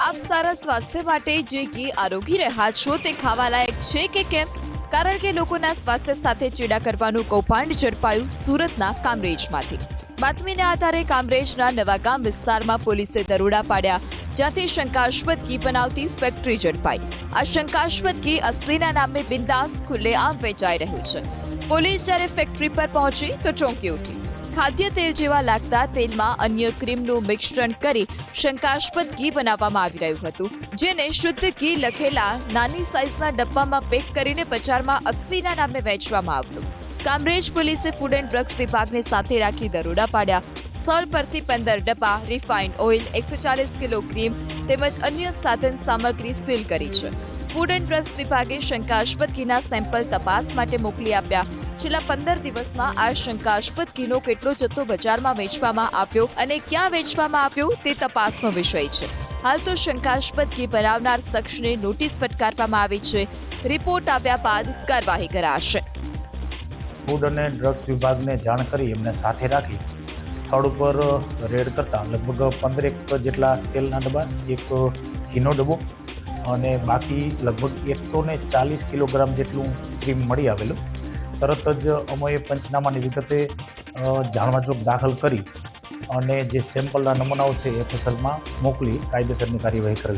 આપ સારા સ્વાસ્થ્ય માટે જે ઘી આરોગી રહ્યા છો તે ખાવાલાયક છે કે કેમ? કારણ કે લોકોના સ્વાસ્થ્ય સાથે ચેડા કરવાનું કૌભાંડ ઝડપાયું સુરતના કામરેજમાંથી। બાતમીના આધારે કામરેજના નવાગામ વિસ્તારમાં પોલીસે દરોડા પાડ્યા, જ્યાંથી શંકાસ્પદ ઘી બનાવતી ફેક્ટરી ઝડપાઈ। આ શંકાસ્પદ ઘી અસલીના નામે બિંદાસ ખુલ્લેઆમ વેચાઈ રહ્યું છે। પોલીસ જ્યારે ફેક્ટરી પર પહોંચી તો ચોંકી ઉઠી। ખાદ્ય તેલ જેવા લાગતા તેલમાં અન્ય ક્રીમનું મિશ્રણ કરી શંકાસ્પદ ઘી બનાવવામાં આવી રહ્યું હતું, જેને શુદ્ધ ઘી લખેલા નાની સાઇઝના ડબ્બામાં પેક કરીને બજારમાં અસલીના નામે વેચવામાં આવતું। કામરેજ પોલીસે ફૂડ એન્ડ ડ્રગ્સ વિભાગને સાથે રાખી દરોડા પાડ્યા। સ્થળ પરથી 15 ડબ્બા રિફાઇન્ડ ઓઇલ, 140 કિલો ક્રીમ તેમજ અન્ય સાધન સામગ્રી સીલ કરી છે। ફૂડ એન્ડ ડ્રગ્સ વિભાગે શંકાસ્પદ ઘીના સેમ્પલ તપાસ માટે મોકલી આપ્યા। છેલ્લા 15 દિવસમાં આ શંકાસ્પદ ઘીનો કેટલો જથ્થો બજારમાં વેચવામાં આવ્યો અને ક્યાં વેચવામાં આવ્યો તે તપાસનો વિષય છે। હાલ તો શંકાસ્પદ ઘી બનાવનાર શખ્સને નોટિસ ફટકારવામાં આવી છે। રિપોર્ટ આવ્યા બાદ કાર્યવાહી કરાશે। ફૂડ અને ડ્રગ્સ વિભાગને જાણ કરી એમને સાથે રાખી સ્થળ ઉપર રેડ કરતા લગભગ 15 જેટલા તેલના ડબ્બા, એક ઘીનો ડબ્બો અને બાકી લગભગ 140 કિલોગ્રામ જેટલું ક્રીમ મળી આવેલું। તરત જ અમે પંચનામાની વિગતે જાણવાજોગ દાખલ કરી અને જે સેમ્પલના નમૂનાઓ છે એ ફસલમાં મોકલી કાયદેસરની કાર્યવાહી કરેલ।